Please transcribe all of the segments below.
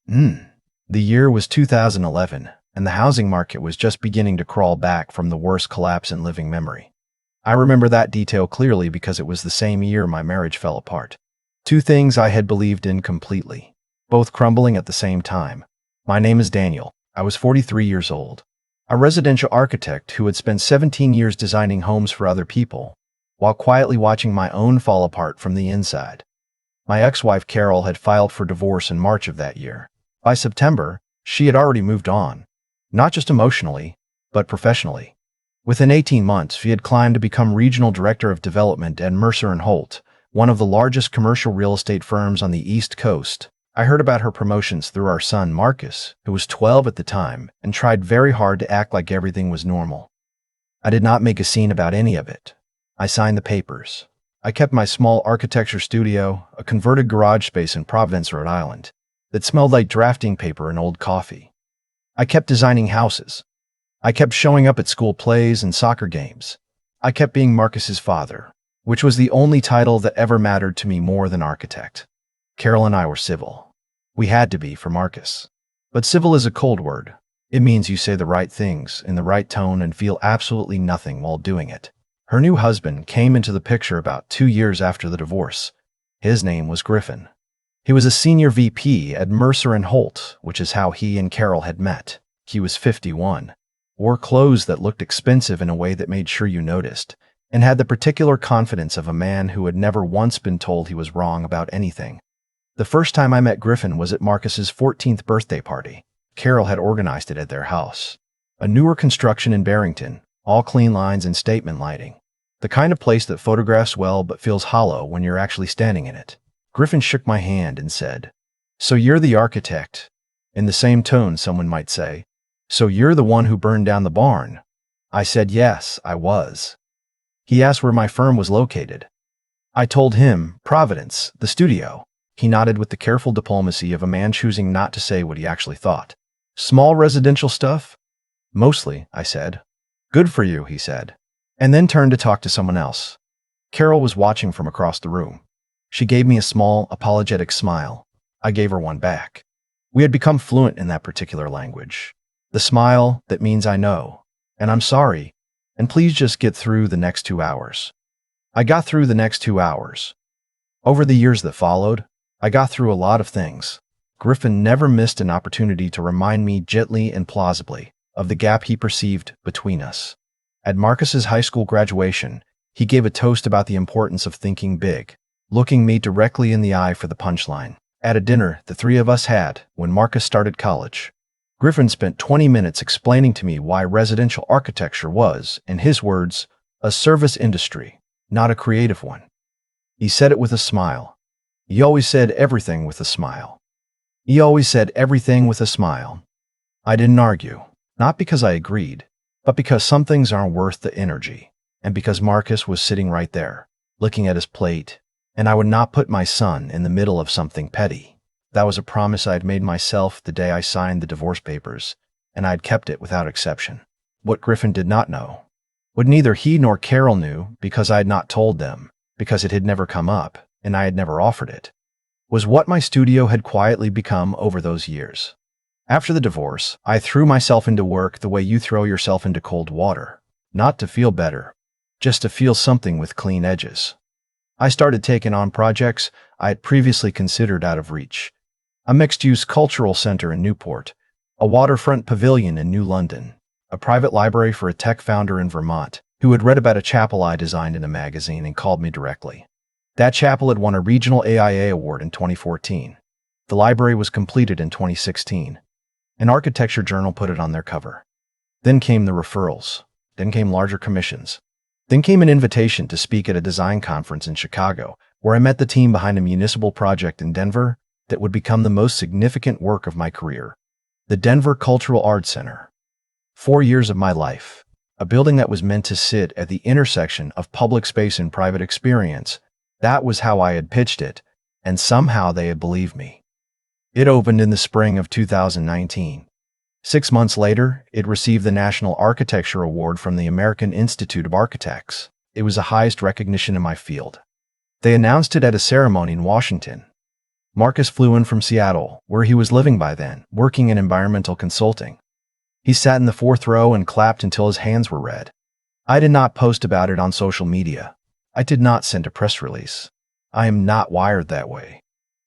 Mm. The year was 2011, and the housing market was just beginning to crawl back from the worst collapse in living memory. I remember that detail clearly because it was the same year my marriage fell apart. Two things I had believed in completely, both crumbling at the same time. My name is Daniel. I was 43 years old, a residential architect who had spent 17 years designing homes for other people, while quietly watching my own fall apart from the inside. My ex-wife Carol had filed for divorce in March of that year. By September, she had already moved on, not just emotionally, but professionally. Within 18 months, she had climbed to become regional director of development at Mercer & Holt, one of the largest commercial real estate firms on the East Coast. I heard about her promotions through our son Marcus, who was 12 at the time, and tried very hard to act like everything was normal. I did not make a scene about any of it. I signed the papers. I kept my small architecture studio, a converted garage space in Providence, Rhode Island, that smelled like drafting paper and old coffee. I kept designing houses. I kept showing up at school plays and soccer games. I kept being Marcus's father, which was the only title that ever mattered to me more than architect. Carol and I were civil. We had to be for Marcus. But civil is a cold word. It means you say the right things in the right tone and feel absolutely nothing while doing it. Her new husband came into the picture about 2 years after the divorce. His name was Griffin. He was a senior VP at Mercer & Holt, which is how he and Carol had met. He was 51, wore clothes that looked expensive in a way that made sure you noticed, and had the particular confidence of a man who had never once been told he was wrong about anything. The first time I met Griffin was at Marcus's 14th birthday party. Carol had organized it at their house. A newer construction in Barrington, all clean lines and statement lighting. The kind of place that photographs well but feels hollow when you're actually standing in it. Griffin shook my hand and said, "So you're the architect?" In the same tone, someone might say, "So you're the one who burned down the barn?" I said yes, I was. He asked where my firm was located. I told him, Providence, the studio. He nodded with the careful diplomacy of a man choosing not to say what he actually thought. "Small residential stuff?" "Mostly," I said. "Good for you," he said, and then turned to talk to someone else. Carol was watching from across the room. She gave me a small, apologetic smile. I gave her one back. We had become fluent in that particular language. The smile that means I know, and I'm sorry, and please just get through the next 2 hours. I got through the next 2 hours. Over the years that followed, I got through a lot of things. Griffin never missed an opportunity to remind me gently and plausibly of the gap he perceived between us. At Marcus's high school graduation, he gave a toast about the importance of thinking big, looking me directly in the eye for the punchline. At a dinner the three of us had when Marcus started college, Griffin spent 20 minutes explaining to me why residential architecture was, in his words, a service industry, not a creative one. He said it with a smile. He always said everything with a smile. He always said everything with a smile. I didn't argue, not because I agreed, but because some things aren't worth the energy, and because Marcus was sitting right there, looking at his plate, and I would not put my son in the middle of something petty. That was a promise I'd made myself the day I signed the divorce papers, and I'd kept it without exception. What Griffin did not know, what neither he nor Carol knew because I had not told them, because it had never come up, and I had never offered it, was what my studio had quietly become over those years. After the divorce, I threw myself into work the way you throw yourself into cold water, not to feel better, just to feel something with clean edges. I started taking on projects I had previously considered out of reach. A mixed-use cultural center in Newport, a waterfront pavilion in New London, a private library for a tech founder in Vermont who had read about a chapel I designed in a magazine and called me directly. That chapel had won a regional AIA award in 2014. The library was completed in 2016. An architecture journal put it on their cover. Then came the referrals. Then came larger commissions. Then came an invitation to speak at a design conference in Chicago, where I met the team behind a municipal project in Denver that would become the most significant work of my career, the Denver Cultural Arts Center. 4 years of my life, a building that was meant to sit at the intersection of public space and private experience. That was how I had pitched it, and somehow they had believed me. It opened in the spring of 2019. 6 months later, it received the National Architecture Award from the American Institute of Architects. It was the highest recognition in my field. They announced it at a ceremony in Washington. Marcus flew in from Seattle, where he was living by then, working in environmental consulting. He sat in the fourth row and clapped until his hands were red. I did not post about it on social media. I did not send a press release. I am not wired that way.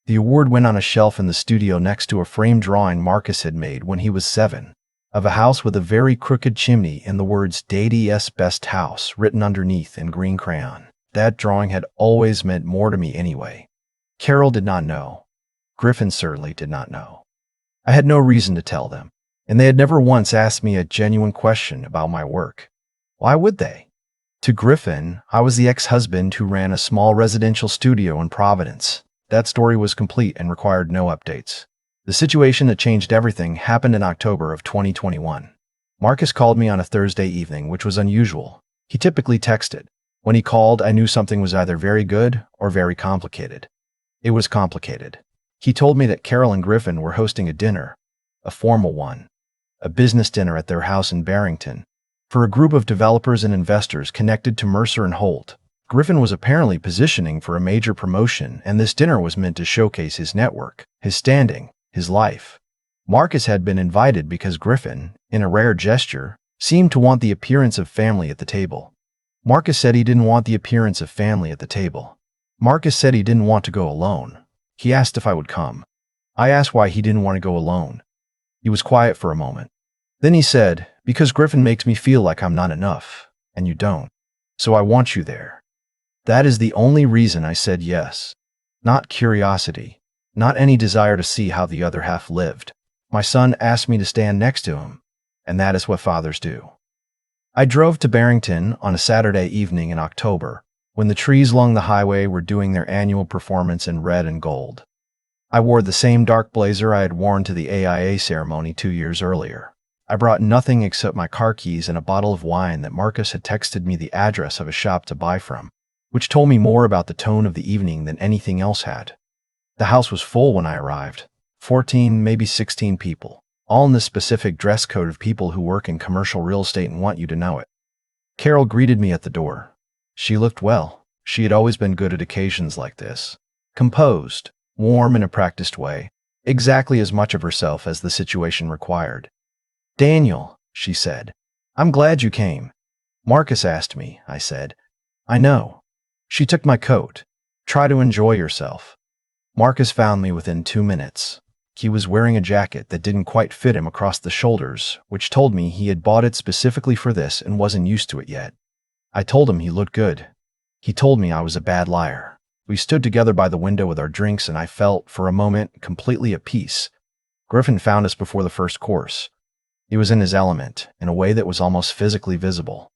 The award went on a shelf in the studio next to a framed drawing Marcus had made when he was 7, of a house with a very crooked chimney and the words "Daddy's Best House" written underneath in green crayon. That drawing had always meant more to me anyway. Carol did not know. Griffin certainly did not know. I had no reason to tell them, and they had never once asked me a genuine question about my work. Why would they? To Griffin, I was the ex-husband who ran a small residential studio in Providence. That story was complete and required no updates. The situation that changed everything happened in October of 2021. Marcus called me on a Thursday evening, which was unusual. He typically texted. When he called, I knew something was either very good or very complicated. It was complicated. He told me that Carol and Griffin were hosting a dinner, a formal one, a business dinner at their house in Barrington, for a group of developers and investors connected to Mercer and Holt. Griffin was apparently positioning for a major promotion, and this dinner was meant to showcase his network, his standing, his life. Marcus had been invited because Griffin, in a rare gesture, seemed to want the appearance of family at the table. Marcus said he didn't want the appearance of family at the table. Marcus said he didn't want to go alone. He asked if I would come. I asked why he didn't want to go alone. He was quiet for a moment. Then he said, "Because Griffin makes me feel like I'm not enough, and you don't. So I want you there." That is the only reason I said yes. Not curiosity, not any desire to see how the other half lived. My son asked me to stand next to him, and that is what fathers do. I drove to Barrington on a Saturday evening in October, when the trees along the highway were doing their annual performance in red and gold. I wore the same dark blazer I had worn to the AIA ceremony 2 years earlier. I brought nothing except my car keys and a bottle of wine that Marcus had texted me the address of a shop to buy from, which told me more about the tone of the evening than anything else had. The house was full when I arrived. 14, maybe 16 people, all in the specific dress code of people who work in commercial real estate and want you to know it. Carol greeted me at the door. She looked well. She had always been good at occasions like this. Composed, warm in a practiced way, exactly as much of herself as the situation required. "Daniel," she said, "I'm glad you came." "Marcus asked me," I said. "I know." She took my coat. "Try to enjoy yourself." Marcus found me within 2 minutes. He was wearing a jacket that didn't quite fit him across the shoulders, which told me he had bought it specifically for this and wasn't used to it yet. I told him he looked good. He told me I was a bad liar. We stood together by the window with our drinks, and I felt, for a moment, completely at peace. Griffin found us before the first course. He was in his element, in a way that was almost physically visible.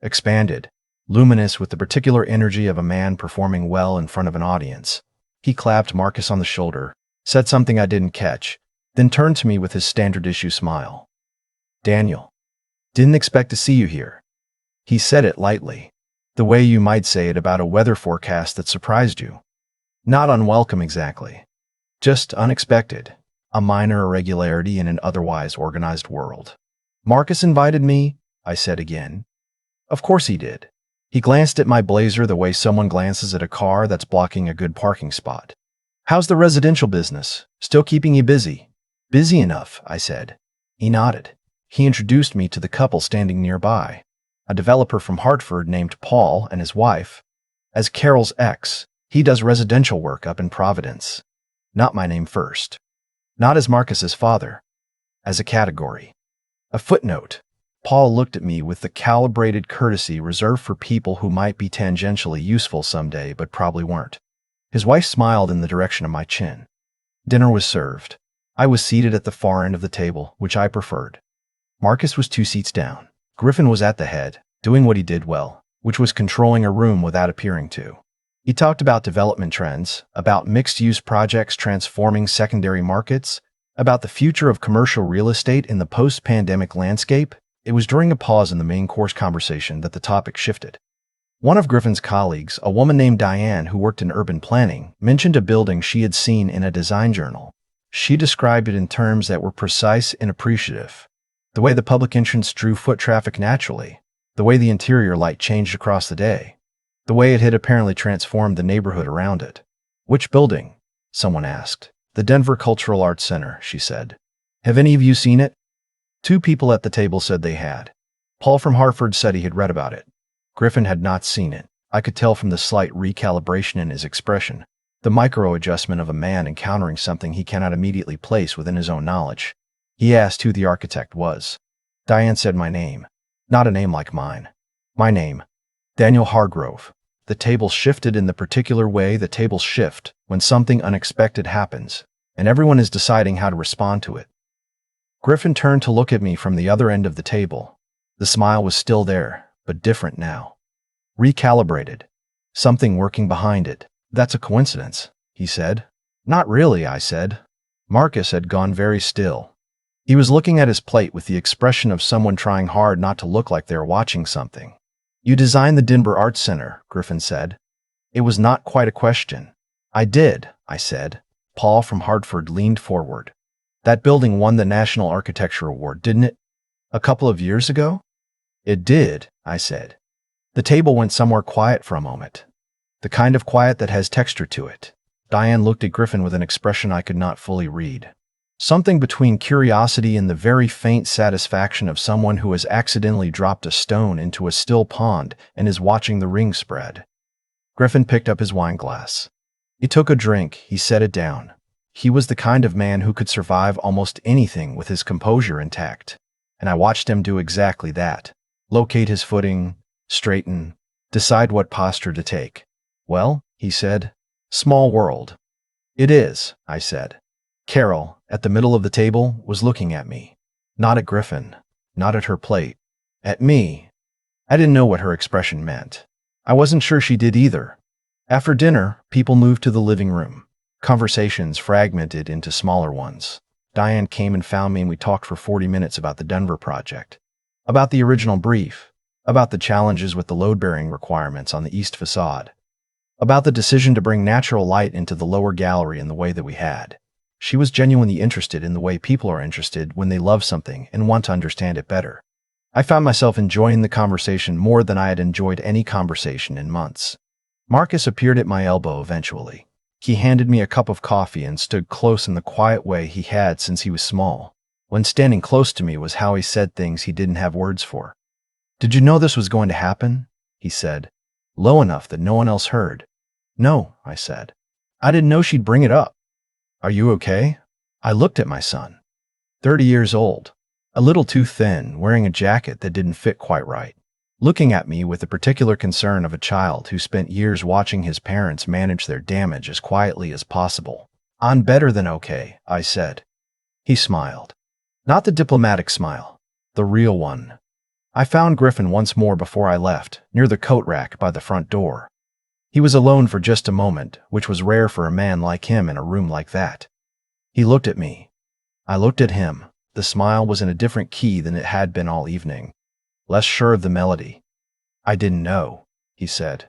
Expanded, luminous with the particular energy of a man performing well in front of an audience. He clapped Marcus on the shoulder, said something I didn't catch, then turned to me with his standard issue smile. "Daniel, didn't expect to see you here." He said it lightly, the way you might say it about a weather forecast that surprised you. Not unwelcome exactly, just unexpected, a minor irregularity in an otherwise organized world. "Marcus invited me," I said again. Of course he did. He glanced at my blazer the way someone glances at a car that's blocking a good parking spot. "How's the residential business? Still keeping you busy?" "Busy enough," I said. He nodded. He introduced me to the couple standing nearby, a developer from Hartford named Paul and his wife. As Carol's ex, he does residential work up in Providence. Not my name first. Not as Marcus's father. As a category. A footnote. Paul looked at me with the calibrated courtesy reserved for people who might be tangentially useful someday but probably weren't. His wife smiled in the direction of my chin. Dinner was served. I was seated at the far end of the table, which I preferred. Marcus was 2 seats down. Griffin was at the head, doing what he did well, which was controlling a room without appearing to. He talked about development trends, about mixed-use projects transforming secondary markets, about the future of commercial real estate in the post-pandemic landscape. It was during a pause in the main course conversation that the topic shifted. One of Griffin's colleagues, a woman named Diane who worked in urban planning, mentioned a building she had seen in a design journal. She described it in terms that were precise and appreciative. The way the public entrance drew foot traffic naturally, the way the interior light changed across the day, the way it had apparently transformed the neighborhood around it. "Which building?" someone asked. The Denver Cultural Arts Center, she said. Have any of you seen it? 2 people at the table said they had. Paul from Hartford said he had read about it. Griffin had not seen it. I could tell from the slight recalibration in his expression, the micro-adjustment of a man encountering something he cannot immediately place within his own knowledge. He asked who the architect was. Diane said my name. Not a name like mine. My name. Daniel Hargrove. The table shifted in the particular way the tables shift when something unexpected happens, and everyone is deciding how to respond to it. Griffin turned to look at me from the other end of the table. The smile was still there, but different now. Recalibrated. Something working behind it. That's a coincidence, he said. Not really, I said. Marcus had gone very still. He was looking at his plate with the expression of someone trying hard not to look like they were watching something. You designed the Denver Arts Center, Griffin said. It was not quite a question. I did, I said. Paul from Hartford leaned forward. That building won the National Architecture Award, didn't it? A couple of years ago? It did, I said. The table went somewhere quiet for a moment. The kind of quiet that has texture to it. Diane looked at Griffin with an expression I could not fully read. Something between curiosity and the very faint satisfaction of someone who has accidentally dropped a stone into a still pond and is watching the ring spread. Griffin picked up his wine glass. He took a drink, he set it down. He was the kind of man who could survive almost anything with his composure intact. And I watched him do exactly that. Locate his footing, straighten, decide what posture to take. Well, he said, small world. It is, I said. Carol, at the middle of the table, was looking at me. Not at Griffin, not at her plate. At me. I didn't know what her expression meant. I wasn't sure she did either. After dinner, people moved to the living room. Conversations fragmented into smaller ones. Diane came and found me and we talked for 40 minutes about the Denver project. About the original brief. About the challenges with the load-bearing requirements on the east facade. About the decision to bring natural light into the lower gallery in the way that we had. She was genuinely interested in the way people are interested when they love something and want to understand it better. I found myself enjoying the conversation more than I had enjoyed any conversation in months. Marcus appeared at my elbow eventually. He handed me a cup of coffee and stood close in the quiet way he had since he was small. When standing close to me was how he said things he didn't have words for. Did you know this was going to happen? He said, low enough that no one else heard. No, I said. I didn't know she'd bring it up. Are you okay? I looked at my son. 30 years old. A little too thin, wearing a jacket that didn't fit quite right. Looking at me with the particular concern of a child who spent years watching his parents manage their damage as quietly as possible. I'm better than okay, I said. He smiled. Not the diplomatic smile. The real one. I found Griffin once more before I left, near the coat rack by the front door. He was alone for just a moment, which was rare for a man like him in a room like that. He looked at me. I looked at him. The smile was in a different key than it had been all evening. Less sure of the melody. I didn't know, he said.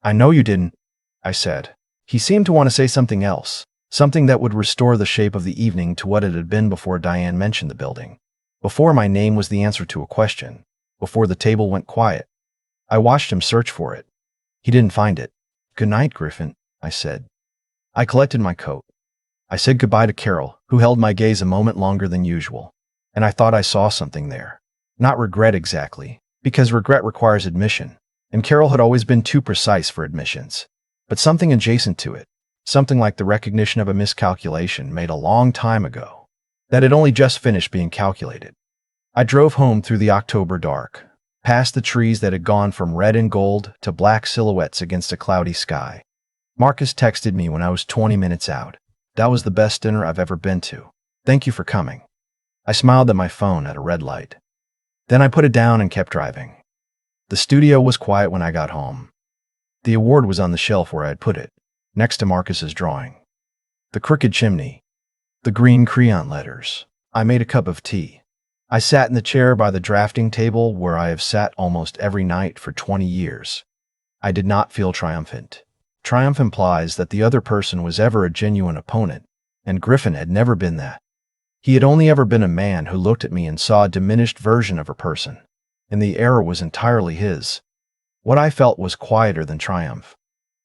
I know you didn't, I said. He seemed to want to say something else, something that would restore the shape of the evening to what it had been before Diane mentioned the building. Before my name was the answer to a question. Before the table went quiet. I watched him search for it. He didn't find it. Good night, Griffin, I said. I collected my coat. I said goodbye to Carol, who held my gaze a moment longer than usual. And I thought I saw something there. Not regret exactly, because regret requires admission, and Carol had always been too precise for admissions. But something adjacent to it, something like the recognition of a miscalculation made a long time ago, that had only just finished being calculated. I drove home through the October dark, past the trees that had gone from red and gold to black silhouettes against a cloudy sky. Marcus texted me when I was 20 minutes out. That was the best dinner I've ever been to. Thank you for coming. I smiled at my phone at a red light. Then I put it down and kept driving. The studio was quiet when I got home. The award was on the shelf where I had put it, next to Marcus's drawing. The crooked chimney. The green crayon letters. I made a cup of tea. I sat in the chair by the drafting table where I have sat almost every night for 20 years. I did not feel triumphant. Triumph implies that the other person was ever a genuine opponent, and Griffin had never been that. He had only ever been a man who looked at me and saw a diminished version of a person, and the error was entirely his. What I felt was quieter than triumph.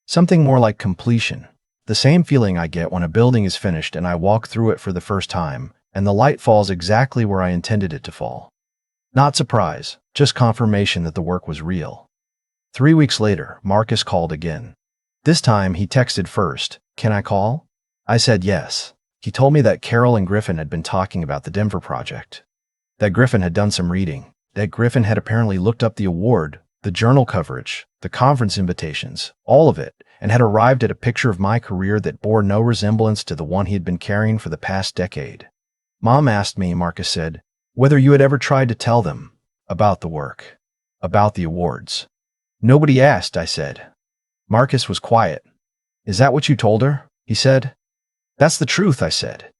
Something more like completion, The same feeling I get when a building is finished and I walk through it for the first time, and the light falls exactly where I intended it to fall. Not surprise, just confirmation that the work was real. 3 weeks later, Marcus called again. This time, he texted first, "Can I call?" I said yes. He told me that Carol and Griffin had been talking about the Denver project. That Griffin had done some reading. That Griffin had apparently looked up the award, the journal coverage, the conference invitations, all of it, and had arrived at a picture of my career that bore no resemblance to the one he had been carrying for the past decade. "Mom asked me," Marcus said, "whether you had ever tried to tell them about the work, about the awards." "Nobody asked," I said. Marcus was quiet. "Is that what you told her?" he said. "That's the truth," I said.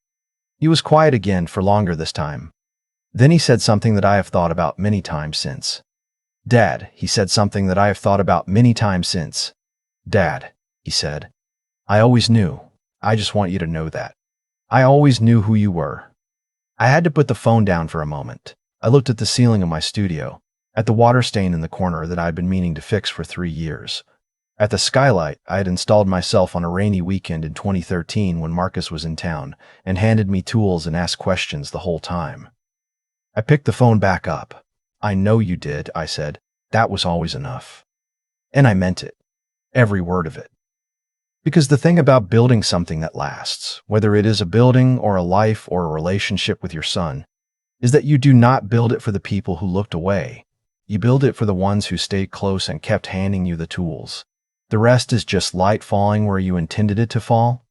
He was quiet again for longer this time. Then he said something that I have thought about many times since. "Dad," he said something that I have thought about many times since. "Dad," he said, "I always knew. I just want you to know that. I always knew who you were." I had to put the phone down for a moment. I looked at the ceiling of my studio, at the water stain in the corner that I had been meaning to fix for 3 years, at the skylight I had installed myself on a rainy weekend in 2013 when Marcus was in town and handed me tools and asked questions the whole time. I picked the phone back up. "I know you did," I said. "That was always enough." And I meant it. Every word of it. Because the thing about building something that lasts, whether it is a building or a life or a relationship with your son, is that you do not build it for the people who looked away. You build it for the ones who stayed close and kept handing you the tools. The rest is just light falling where you intended it to fall.